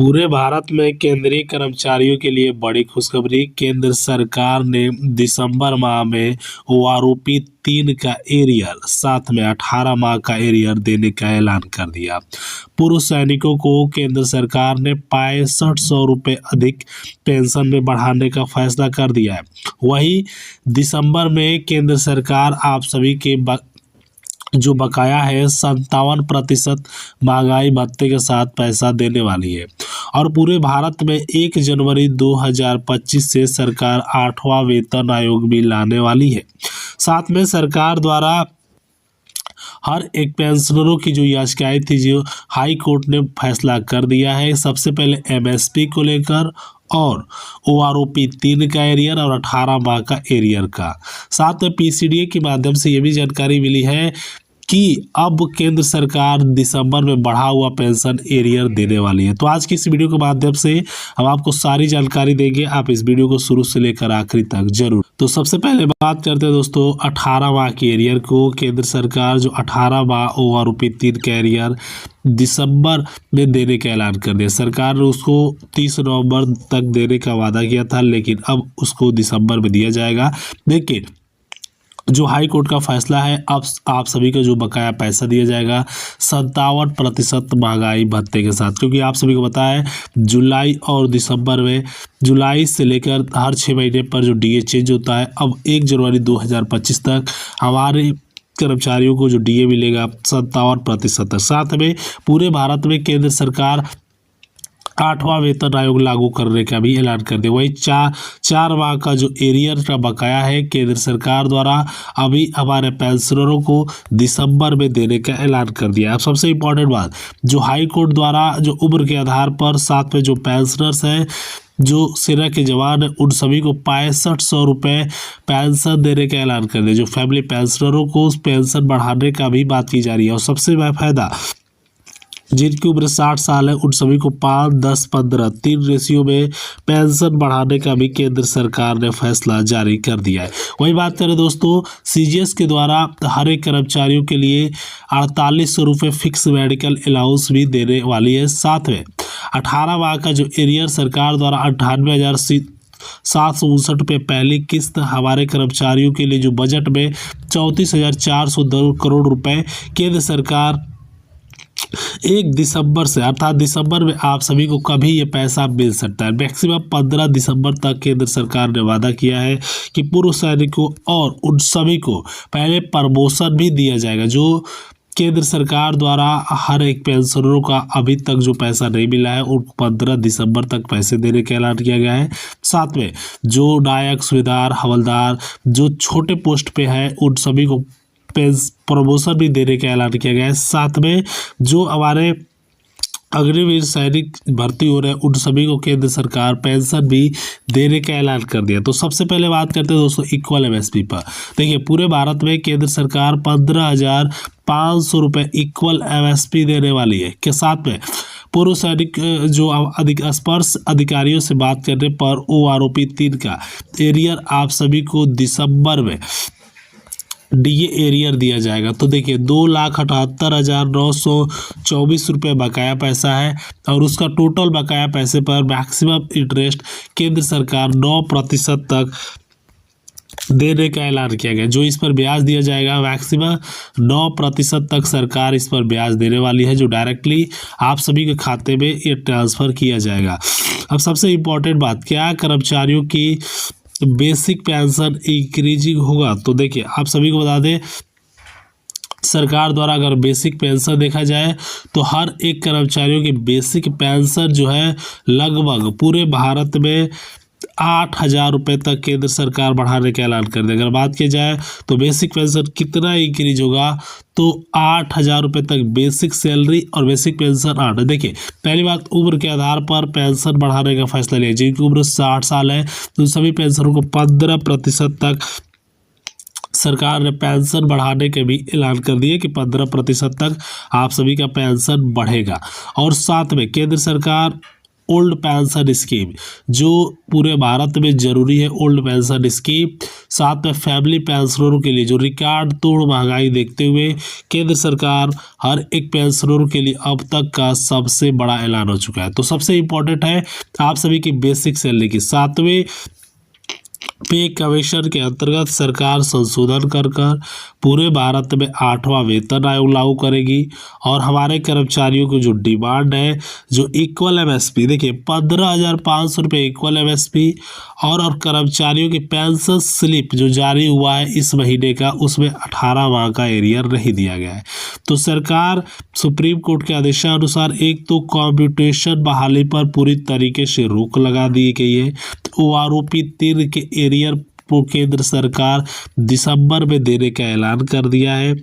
पूरे भारत में केंद्रीय कर्मचारियों के लिए बड़ी खुशखबरी। केंद्र सरकार ने दिसंबर माह में ओआरओपी 3 का एरियर, साथ में 18 माह का एरियर देने का ऐलान कर दिया। पूर्व सैनिकों को केंद्र सरकार ने 6500 रुपये अधिक पेंशन में बढ़ाने का फैसला कर दिया है। वहीं दिसंबर में केंद्र सरकार आप सभी के जो बकाया है 57% महंगाई भत्ते के साथ पैसा देने वाली है। और पूरे भारत में 1 जनवरी 2025 से सरकार 8वां वेतन आयोग भी लाने वाली है। साथ में सरकार द्वारा हर एक पेंशनरों की जो याचिकाएं थी, जो हाई कोर्ट ने फैसला कर दिया है। सबसे पहले एमएसपी को लेकर और ओआरओपी 3 का एरियर और 18 माह का एरियर का। साथ में पीसीडीए के माध्यम से ये भी जानकारी मिली है कि अब केंद्र सरकार दिसंबर में बढ़ा हुआ पेंशन एरियर देने वाली है। तो आज की इस वीडियो के माध्यम से हम आपको सारी जानकारी देंगे। आप इस वीडियो को शुरू से लेकर आखिरी तक जरूर। तो सबसे पहले बात करते हैं दोस्तों 18 माह के एरियर को। केंद्र सरकार जो 18 माह ओआरओपी 3 का एरियर दिसंबर में देने का ऐलान कर दिया। सरकार ने उसको 30 नवंबर तक देने का वादा किया था, लेकिन अब उसको दिसंबर में दिया जाएगा। लेकिन जो हाई कोर्ट का फैसला है, अब आप सभी को जो बकाया पैसा दिया जाएगा 57% महंगाई भत्ते के साथ। क्योंकि आप सभी को पता है जुलाई और दिसंबर में, जुलाई से लेकर हर 6 महीने पर जो डीए चेंज होता है, अब 1 जनवरी 2025 तक हमारे कर्मचारियों को जो डीए मिलेगा 57%। साथ में पूरे भारत में केंद्र सरकार 8वां वेतन आयोग लागू करने का भी ऐलान कर दिया। वही चार माह का जो एरियर का बकाया है केंद्र सरकार द्वारा अभी हमारे पेंशनरों को दिसंबर में देने का ऐलान कर दिया। अब सबसे इम्पोर्टेंट बात, जो हाई कोर्ट द्वारा जो उम्र के आधार पर साथ में जो पेंशनर्स हैं, जो सेना के जवान हैं, उन सभी को 6500 रुपये पेंशन देने का ऐलान कर दिया। जो फैमिली पेंशनरों को उस पेंशन बढ़ाने का भी बात की जा रही है। और सबसे बड़ा फायदा, जिनकी उम्र 60 साल है, उन सभी को 5, 10, 15 3 रेशियो में पेंशन बढ़ाने का भी केंद्र सरकार ने फैसला जारी कर दिया है। वही बात करें दोस्तों, सीजीएस के द्वारा हर एक कर्मचारियों के लिए 4800 रुपये फिक्स मेडिकल अलाउंस भी देने वाली है। साथ में 18 माह का जो एरियर सरकार द्वारा 98,759 रुपये पहली किस्त हमारे कर्मचारियों के लिए, जो बजट में 34,402 करोड़ रुपए केंद्र सरकार 1 दिसंबर से, अर्थात दिसंबर में आप सभी को कभी ये पैसा मिल सकता है। मैक्सिमम 15 दिसंबर तक केंद्र सरकार ने वादा किया है कि पूर्व सैनिकों और उन सभी को पहले प्रमोशन भी दिया जाएगा। जो केंद्र सरकार द्वारा हर एक पेंशनरों का अभी तक जो पैसा नहीं मिला है, उनको 15 दिसंबर तक पैसे देने का ऐलान किया गया है। साथ में जो नायक, सूबेदार, हवलदार जो छोटे पोस्ट पे है, उन सभी को प्रमोशन भी देने का ऐलान किया गया है। साथ में जो हमारे अग्निवीर सैनिक भर्ती हो रहे हैं, उन सभी को केंद्र सरकार पेंशन भी देने का ऐलान कर दिया। तो सबसे पहले बात करते हैं दोस्तों इक्वल एमएसपी पर। देखिए पूरे भारत में केंद्र सरकार 15,500 रुपये इक्वल एमएसपी देने वाली है। के साथ में पूर्व सैनिक जो स्पर्श अधिकारियों से बात करने पर ओआरओपी 3 का एरियर आप सभी को दिसंबर में डीए एरियर दिया जाएगा। तो देखिए 2,78,924 रुपये बकाया पैसा है, और उसका टोटल बकाया पैसे पर मैक्सिमम इंटरेस्ट केंद्र सरकार 9% तक देने का ऐलान किया गया। जो इस पर ब्याज दिया जाएगा मैक्सिमम 9% तक सरकार इस पर ब्याज देने वाली है, जो डायरेक्टली आप सभी के खाते में ये ट्रांसफ़र किया जाएगा। अब सबसे इम्पोर्टेंट बात, क्या कर्मचारियों की बेसिक पेंशन इंक्रीजिंग होगा? तो देखिए आप सभी को बता दें, सरकार द्वारा अगर बेसिक पेंशन देखा जाए तो हर एक कर्मचारियों की बेसिक पेंशन जो है लगभग पूरे भारत में 8,000 रुपये तक केंद्र सरकार बढ़ाने का ऐलान कर दे। अगर बात की जाए तो बेसिक पेंशन कितना इंक्रीज होगा, तो 8,000 रुपये तक बेसिक सैलरी और बेसिक पेंशन 8। देखिए पहली बात, उम्र के आधार पर पेंशन बढ़ाने का फैसला लिया। जिनकी उम्र 60 साल है, तो सभी पेंशनरों को 15% तक सरकार ने पेंशन बढ़ाने के भी ऐलान कर दिए कि 15% तक आप सभी का पेंशन बढ़ेगा। और साथ में केंद्र सरकार ओल्ड पेंशन स्कीम, जो पूरे भारत में जरूरी है ओल्ड पेंशन स्कीम। साथ में फैमिली पेंशनरों के लिए जो रिकॉर्ड तोड़ महंगाई देखते हुए केंद्र सरकार हर एक पेंशनरों के लिए अब तक का सबसे बड़ा ऐलान हो चुका है। तो सबसे इम्पोर्टेंट है आप सभी की बेसिक सैलरी की 7वें पे कमीशन के अंतर्गत सरकार संशोधन कर पूरे भारत में 8वां वेतन आयोग लागू करेगी। और हमारे कर्मचारियों की जो डिमांड है, जो इक्वल एमएसपी, देखिए 15,500 रुपये इक्वल एमएसपी, और कर्मचारियों की पेंशन स्लिप जो जारी हुआ है इस महीने का, उसमें 18 माह का एरियर नहीं दिया गया है। तो सरकार सुप्रीम कोर्ट के आदेशानुसार एक तो कॉम्प्यूटेशन बहाली पर पूरी तरीके से रोक लगा दी गई है। ओआरओपी 3 के एरियर को केंद्र सरकार दिसंबर में देने का ऐलान कर दिया है।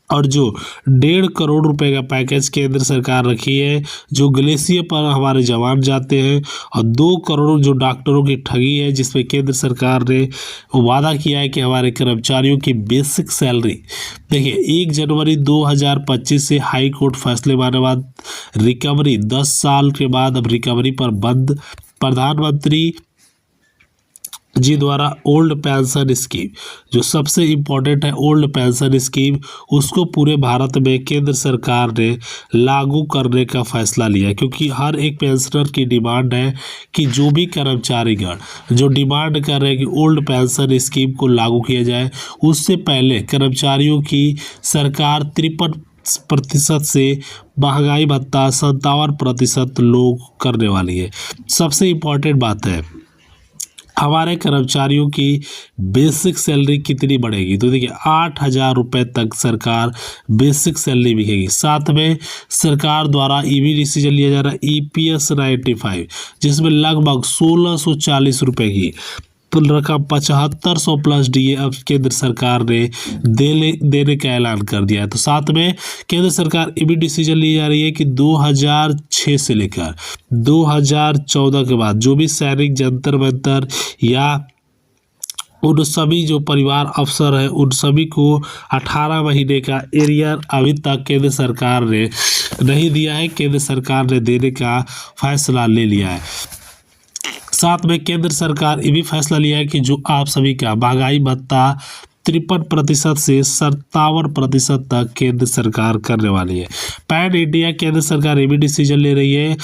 और जो 1.5 करोड़ रुपए का पैकेज केंद्र सरकार रखी है, जो ग्लेशियर पर हमारे जवान जाते हैं, और 2 करोड़ जो डॉक्टरों की ठगी है, जिसमें केंद्र सरकार ने वादा किया है कि हमारे कर्मचारियों की बेसिक सैलरी, देखिए 1 जनवरी 2025 से हाई कोर्ट फैसले आने बाद रिकवरी 10 साल के बाद अब रिकवरी पर बंद। प्रधानमंत्री जी द्वारा ओल्ड पेंशन स्कीम, जो सबसे इम्पोर्टेंट है ओल्ड पेंशन स्कीम, उसको पूरे भारत में केंद्र सरकार ने लागू करने का फैसला लिया, क्योंकि हर एक पेंशनर की डिमांड है कि जो भी कर्मचारीगण जो डिमांड कर रहे हैं कि ओल्ड पेंशन स्कीम को लागू किया जाए, उससे पहले कर्मचारियों की सरकार 53% से महंगाई भत्ता 57% लोग करने वाली है। सबसे इम्पोर्टेंट बात है हमारे कर्मचारियों की बेसिक सैलरी कितनी बढ़ेगी, तो देखिए 8,000 रुपये तक सरकार बेसिक सैलरी मिलेगी। साथ में सरकार द्वारा ये भी डिसीजन लिया जा रहा है EPS 95, जिसमें लगभग 1,640 रुपये की रकम 7500 प्लस DA अब केंद्र सरकार ने देने का ऐलान कर दिया है। तो साथ में केंद्र सरकार ये भी डिसीजन ली जा रही है कि 2006 से लेकर 2014 के बाद जो भी सैनिक जंतर मंतर या उन सभी जो परिवार अफसर है, उन सभी को 18 महीने का एरियर अभी तक केंद्र सरकार ने नहीं दिया है। केंद्र सरकार ने देने का फैसला ले लिया है। साथ में केंद्र सरकार ये भी फैसला लिया है कि जो आप सभी का महंगाई भत्ता 53% से 57% तक केंद्र सरकार करने वाली है। पैन इंडिया केंद्र सरकार ये भी डिसीजन ले रही है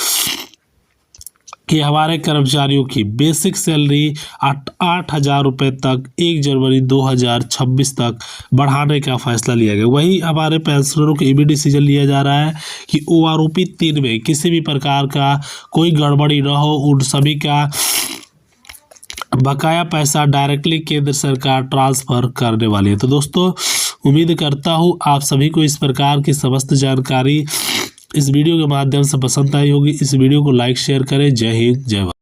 कि हमारे कर्मचारियों की बेसिक सैलरी 8,000 रुपये तक 1 जनवरी 2026 तक बढ़ाने का फैसला लिया गया। वही हमारे पेंशनरों को ये भी डिसीजन लिया जा रहा है कि OROP 3 में किसी भी प्रकार का कोई गड़बड़ी न हो, उन सभी का बकाया पैसा डायरेक्टली केंद्र सरकार ट्रांसफ़र करने वाली है। तो दोस्तों, उम्मीद करता हूँ आप सभी को इस प्रकार की समस्त जानकारी इस वीडियो के माध्यम से पसंद आई होगी। इस वीडियो को लाइक शेयर करें। जय हिंद, जय भारत।